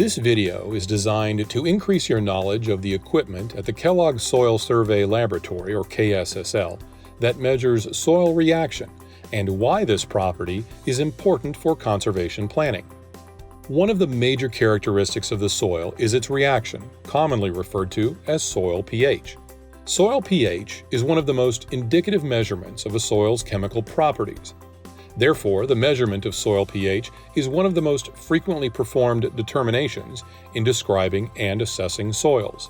This video is designed to increase your knowledge of the equipment at the Kellogg Soil Survey Laboratory, or KSSL, that measures soil reaction and why this property is important for conservation planning. One of the major characteristics of the soil is its reaction, commonly referred to as soil pH. Soil pH is one of the most indicative measurements of a soil's chemical properties. Therefore, the measurement of soil pH is one of the most frequently performed determinations in describing and assessing soils.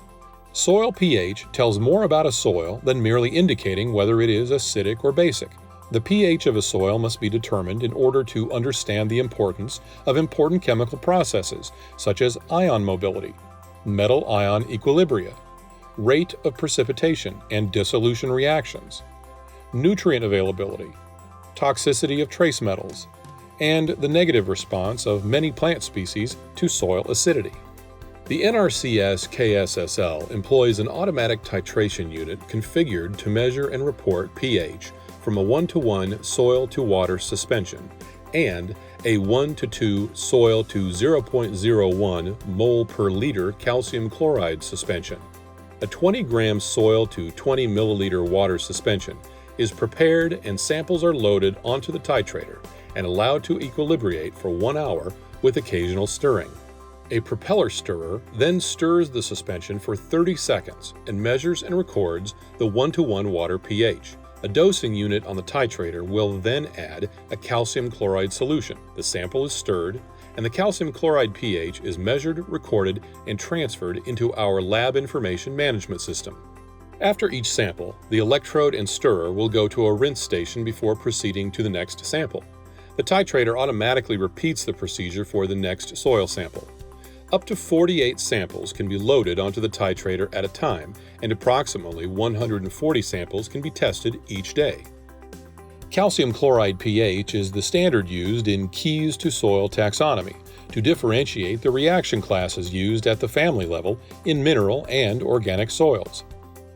Soil pH tells more about a soil than merely indicating whether it is acidic or basic. The pH of a soil must be determined in order to understand the importance of important chemical processes such as ion mobility, metal-ion equilibria, rate of precipitation and dissolution reactions, nutrient availability, toxicity of trace metals, and the negative response of many plant species to soil acidity. The NRCS KSSL employs an automatic titration unit configured to measure and report pH from a 1-to-1 soil-to-water suspension and a 1-to-2 soil to 0.01 mole per liter calcium chloride suspension. A 20-gram soil to 20 milliliter water suspension is prepared and samples are loaded onto the titrator and allowed to equilibrate for 1 hour with occasional stirring. A propeller stirrer then stirs the suspension for 30 seconds and measures and records the 1-to-1 water pH. A dosing unit on the titrator will then add a calcium chloride solution. The sample is stirred, and the calcium chloride pH is measured, recorded, and transferred into our lab information management system. After each sample, the electrode and stirrer will go to a rinse station before proceeding to the next sample. The titrator automatically repeats the procedure for the next soil sample. Up to 48 samples can be loaded onto the titrator at a time, and approximately 140 samples can be tested each day. Calcium chloride pH is the standard used in Keys to Soil taxonomy to differentiate the reaction classes used at the family level in mineral and organic soils.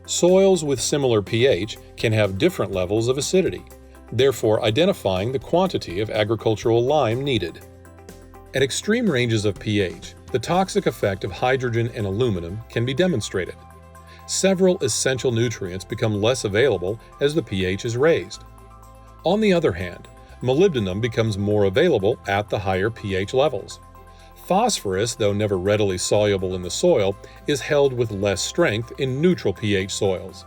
Soils with similar pH can have different levels of acidity, therefore identifying the quantity of agricultural lime needed. At extreme ranges of pH, the toxic effect of hydrogen and aluminum can be demonstrated. Several essential nutrients become less available as the pH is raised. On the other hand, molybdenum becomes more available at the higher pH levels. Phosphorus, though never readily soluble in the soil, is held with less strength in neutral pH soils.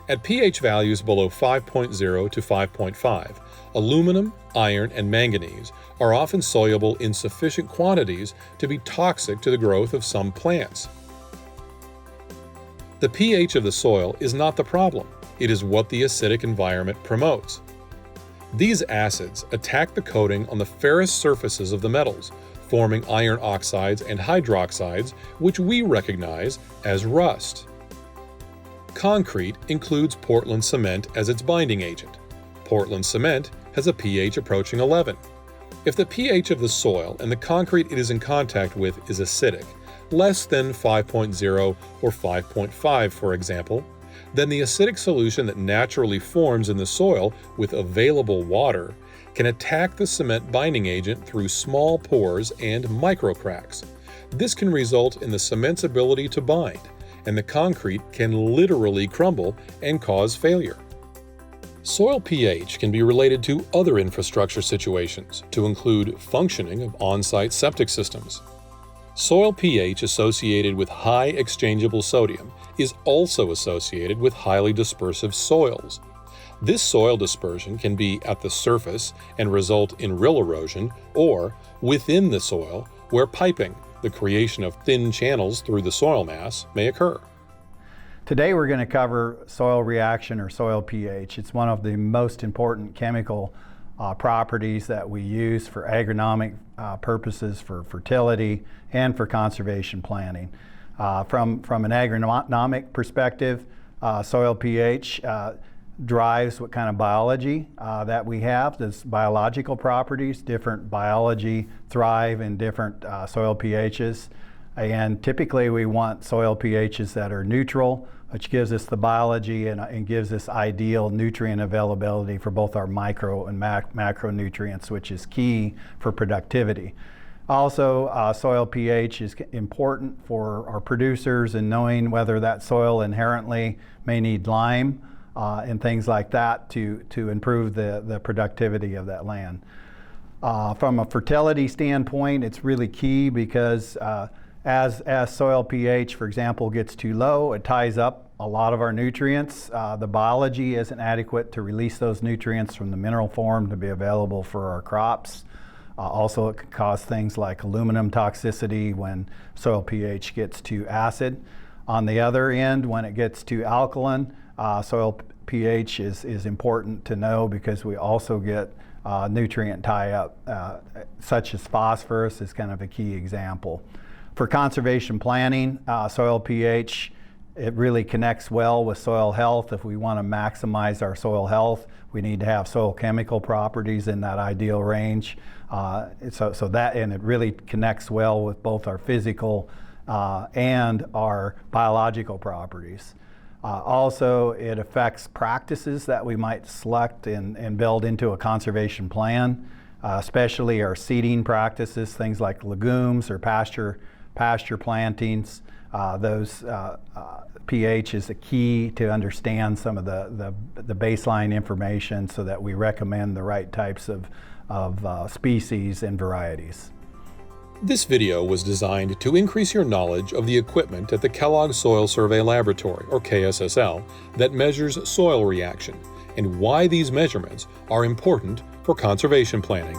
At pH values below 5.0 to 5.5, aluminum, iron, and manganese are often soluble in sufficient quantities to be toxic to the growth of some plants. The pH of the soil is not the problem, it is what the acidic environment promotes. These acids attack the coating on the ferrous surfaces of the metals, forming iron oxides and hydroxides, which we recognize as rust. Concrete includes Portland cement as its binding agent. Portland cement has a pH approaching 11. If the pH of the soil and the concrete it is in contact with is acidic, less than 5.0 or 5.5 for example, then the acidic solution that naturally forms in the soil with available water can attack the cement binding agent through small pores and microcracks. This can result in the cement's ability to bind, and the concrete can literally crumble and cause failure. Soil pH can be related to other infrastructure situations, to include functioning of on-site septic systems. Soil pH associated with high exchangeable sodium is also associated with highly dispersive soils. This soil dispersion can be at the surface and result in rill erosion, or within the soil where piping, the creation of thin channels through the soil mass, may occur. Today we're going to cover soil reaction or soil pH. It's one of the most important chemical properties that we use for agronomic purposes, for fertility, and for conservation planning. From an agronomic perspective, soil pH drives what kind of biology that we have. There's biological properties. Different biology thrive in different soil pHs. And typically we want soil pHs that are neutral, which gives us the biology and gives us ideal nutrient availability for both our micro and macronutrients, which is key for productivity. Also, soil pH is important for our producers in knowing whether that soil inherently may need lime and things like that to improve the productivity of that land. From a fertility standpoint, it's really key because as soil pH, for example, gets too low, it ties up a lot of our nutrients. The biology isn't adequate to release those nutrients from the mineral form to be available for our crops. Also, it can cause things like aluminum toxicity when soil pH gets too acid. On the other end, when it gets too alkaline, soil pH is important to know because we also get nutrient tie-up, such as phosphorus is kind of a key example. For conservation planning, soil pH, it really connects well with soil health. If we want to maximize our soil health, we need to have soil chemical properties in that ideal range. So that, and it really connects well with both our physical and our biological properties. Also, it affects practices that we might select and build into a conservation plan, especially our seeding practices, things like legumes or pasture plantings. Those pH is a key to understand some of the baseline information so that we recommend the right types of species and varieties. This video was designed to increase your knowledge of the equipment at the Kellogg Soil Survey Laboratory, or KSSL, that measures soil reaction and why these measurements are important for conservation planning.